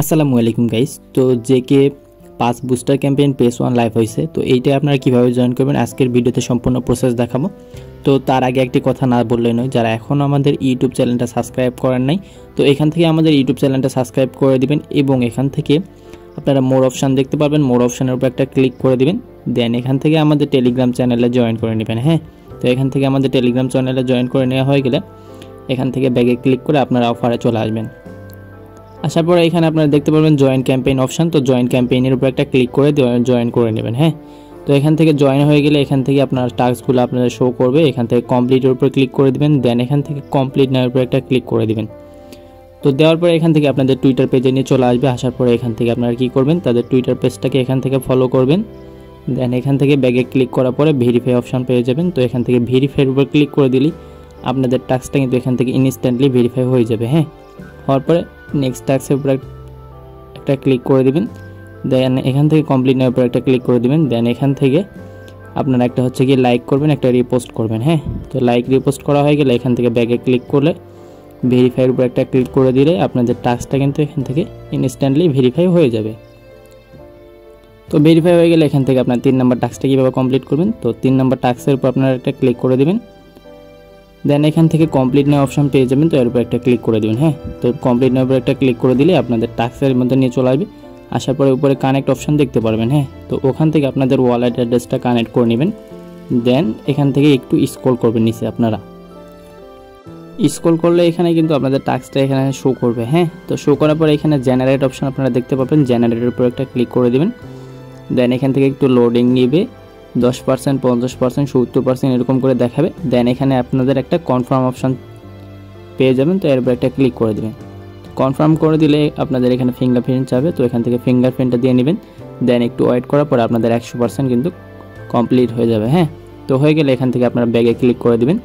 আসসালামু আলাইকুম গাইস। তো JK 5 booster campaign phase 1 live হয়েছে। তো এইটা আপনারা কিভাবে জয়েন করবেন আজকের ভিডিওতে সম্পূর্ণ প্রসেস দেখাবো। তো তার আগে একটি কথা না বললেই নয়, যারা এখনও আমাদের ইউটিউব চ্যানেলটা সাবস্ক্রাইব করেন নাই তো এখান থেকে আমাদের ইউটিউব চ্যানেলটা সাবস্ক্রাইব করে দিবেন এবং এখান থেকে আপনারা মোর অপশান দেখতে পাবেন, মোর অপশানের উপর একটা ক্লিক করে দিবেন। দেন এখান থেকে আমাদের টেলিগ্রাম চ্যানেলে জয়েন করে নেবেন। হ্যাঁ, তো এখান থেকে আমাদের টেলিগ্রাম চ্যানেলে জয়েন করে নেওয়া হয়ে গেলে এখান থেকে ব্যাগে ক্লিক করে আপনারা অফারে চলে আসবেন। আসার পরে এখানে আপনারা দেখতে পারবেন জয়েন ক্যাম্পেইন অপশান। তো জয়েন ক্যাম্পেইনের উপর একটা ক্লিক করে জয়েন করে নেবেন। হ্যাঁ, তো এখান থেকে জয়েন হয়ে গেলে এখান থেকে আপনার টাস্কগুলো আপনাদের শো করবে। এখান থেকে কমপ্লিটের উপর ক্লিক করে দিবেন। দেন এখান থেকে কমপ্লিট নেওয়ার উপর একটা ক্লিক করে দিবেন। তো দেওয়ার পরে এখান থেকে আপনাদের টুইটার পেজে নিয়ে চলে আসবে। আসার পরে এখান থেকে আপনারা কী করবেন, তাদের টুইটার পেজটাকে এখান থেকে ফলো করবেন। দেন এখান থেকে ব্যাগে ক্লিক করার পরে ভেরিফাই অপশান পেয়ে যাবেন। তো এখান থেকে ভেরিফাইয়ের উপর ক্লিক করে দিলেই আপনাদের টাস্কটা কিন্তু এখান থেকে ইনস্ট্যান্টলি ভেরিফাই হয়ে যাবে। হ্যাঁ, হওয়ার পরে নেক্সট টাস্কের উপর একটা ক্লিক করে দিবেন। দেন এখান থেকে কমপ্লিট নেওয়ার উপর একটা ক্লিক করে দিবেন। দেন এখান থেকে আপনারা একটা হচ্ছে কি লাইক করবেন, একটা রিপোস্ট করবেন। হ্যাঁ, তো লাইক রিপোস্ট করা হয়ে গেলে এখান থেকে ব্যাগে ক্লিক করলে ভেরিফাইয়ের উপর একটা ক্লিক করে দিলে আপনাদের টাস্কটা কিন্তু এখান থেকে ইনস্ট্যান্টলি ভেরিফাই হয়ে যাবে। তো ভেরিফাই হয়ে গেলে এখান থেকে আপনার 3 নম্বর টাস্কটা কীভাবে কমপ্লিট করবেন, তো 3 নম্বর টাস্কের উপর আপনারা একটা ক্লিক করে দেবেন। দেন এখান থেকে কমপ্লিট নেওয়া অপশান পেয়ে যাবেন। তো এর উপর একটা ক্লিক করে দেবেন। হ্যাঁ, তো কমপ্লিট নেওয়ার উপর একটা ক্লিক করে দিলে আপনাদের টাস্কের মধ্যে নিয়ে চলে আসবে। আসার পরে উপরে কানেক্ট অপশান দেখতে পারবেন। হ্যাঁ, তো ওখান থেকে আপনাদের ওয়ালেট অ্যাড্রেসটা কানেক্ট করে নেবেন। দেন এখান থেকে একটু স্ক্রল করবেন নিচে, আপনারা স্ক্রল করলে এখানে কিন্তু আপনাদের টাস্কটা এখানে শো করবে। হ্যাঁ, তো শো করার পরে এখানে জেনারেট অপশান আপনারা দেখতে পাবেন। জেনারেটের উপর একটা ক্লিক করে দেবেন। দেন এখান থেকে একটু লোডিং নেবে, 10%, 50%, 70% এরকম করে দেখাবে। দেন এখানে আপনাদের একটা কনফার্ম অপশান পেয়ে যাবেন। তো এর উপর একটা ক্লিক করে দেবেন। কনফার্ম করে দিলে আপনাদের এখানে ফিঙ্গারপ্রিন্ট চাবে। তো এখান থেকে ফিঙ্গারপ্রিন্টটা দিয়ে নেবেন। দেন একটু ওয়েট করার পর আপনাদের 100% কিন্তু কমপ্লিট হয়ে যাবে। হ্যাঁ, তো হয়ে গেলে এখান থেকে আপনারা ব্যাগে ক্লিক করে দেবেন।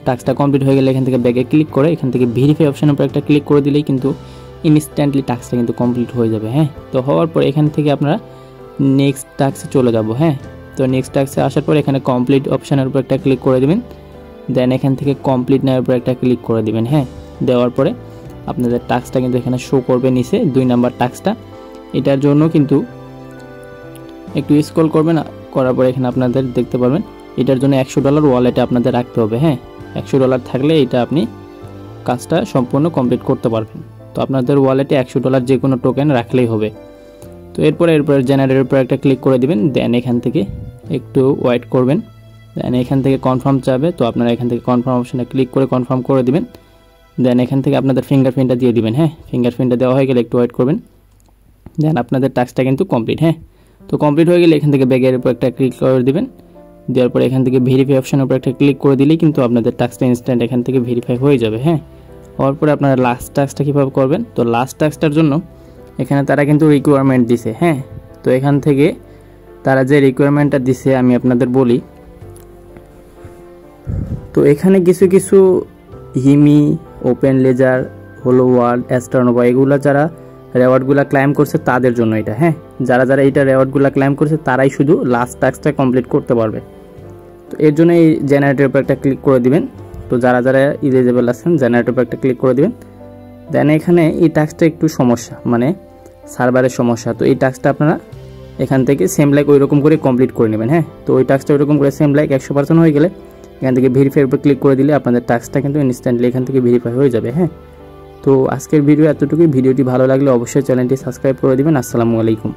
টাস্কটা কমপ্লিট হয়ে গেলে এখান থেকে ব্যাগে ক্লিক করে এখান থেকে ভেরিফাই অপশানের উপর একটা ক্লিক করে দিলেই কিন্তু ইনস্ট্যান্টলি টাস্কটা কিন্তু কমপ্লিট হয়ে যাবে। হ্যাঁ, তো হওয়ার পর এখান থেকে আপনারা নেক্সট টাস্কে চলে যাব। হ্যাঁ, তো নেক্সট টাস্কে আসার পর এখানে কমপ্লিট অপশানের উপর একটা ক্লিক করে দেবেন। দেন এখান থেকে কমপ্লিট নেওয়ার উপর একটা ক্লিক করে দেবেন। হ্যাঁ, দেওয়ার পরে আপনাদের টাস্কটা কিন্তু এখানে শো করবে নিচে 2 নাম্বার টাস্কটা। এটার জন্য কিন্তু একটু স্ক্রল করবেন, করার পরে এখানে আপনাদের দেখতে পারবেন এটার জন্য $100 ওয়ালেটে আপনাদের রাখতে হবে। হ্যাঁ, $100 থাকলে এটা আপনি কাজটা সম্পূর্ণ কমপ্লিট করতে পারবেন। তো আপনাদের ওয়ালেটে $100 যে কোনো টোকেন রাখলেই হবে। তো এরপরে জেনারেটের উপর একটা ক্লিক করে দিবেন। দেন এখান থেকে একটু ওয়েট করবেন। দেন এখান থেকে কনফার্ম চাবে। তো আপনারা এখান থেকে কনফার্ম অপশানে ক্লিক করে কনফার্ম করে দিবেন। দেন এখান থেকে আপনাদের ফিঙ্গারপ্রিন্টটা দিয়ে দিবেন। হ্যাঁ, ফিঙ্গারপ্রিন্টটা দেওয়া হয়ে গেলে একটু ওয়েট করবেন। দেন আপনাদের টাস্কটা কিন্তু কমপ্লিট। হ্যাঁ, তো কমপ্লিট হয়ে গেলে এখান থেকে ব্যাগের উপর একটা ক্লিক করে দিবেন। দেওয়ার পরে এখান থেকে ভেরিফাই অপশানের উপর একটা ক্লিক করে দিলেই কিন্তু আপনাদের টাস্কটা ইনস্ট্যান্ট এখান থেকে ভেরিফাই হয়ে যাবে। হ্যাঁ, হওয়ার পরে আপনারা লাস্ট টাস্কটা কীভাবে করবেন, তো লাস্ট টাস্কটার জন্য এখানে তারা কিন্তু রিকোয়ারমেন্ট দিছে। হ্যাঁ, তো এখান থেকে তারা যে রিকোয়ারমেন্টটা দিছে আমি আপনাদের বলি। তো এখানে কিছু কিছু হিমি, ওপেন লেজার, হলো ওয়ার্ল্ড, অ্যাস্ট্রোনোভা এগুলো যারা রেওয়ার্ডগুলো ক্লাইম করছে তাদের জন্য এটা। হ্যাঁ, যারা যারা এইটা রেওয়ার্ডগুলো ক্লাইম করছে তারাই শুধু লাস্ট টাস্কটা কমপ্লিট করতে পারবে। তো এর জন্য এই জেনারেটের উপর একটা ক্লিক করে দিবেন। তো যারা যারা ইলিজিবল আছেন জেনারেটের উপর একটা ক্লিক করে দিবেন। দেন এখানে এই টাস্কটা একটু সমস্যা, মানে সার্ভারের সমস্যা। তো এই টাস্কটা আপনারা এখান থেকে সেম লাইক ওই রকম করে কমপ্লিট করে নেবেন। হ্যাঁ, তো ওই টাস্কটা ওইরকম করে সেম লাইক 100% হয়ে গেলে এখান থেকে ভেরিফাইয়ের উপর ক্লিক করে দিলে আপনাদের টাস্কটা কিন্তু ইনস্ট্যান্টলি এখান থেকে ভেরিফাই হয়ে যাবে। হ্যাঁ, তো আজকের ভিডিও এতটুকুই। ভিডিওটি ভালো লাগলে অবশ্যই চ্যানেলটি সাবস্ক্রাইব করে দিবেন। আসসালামু আলাইকুম।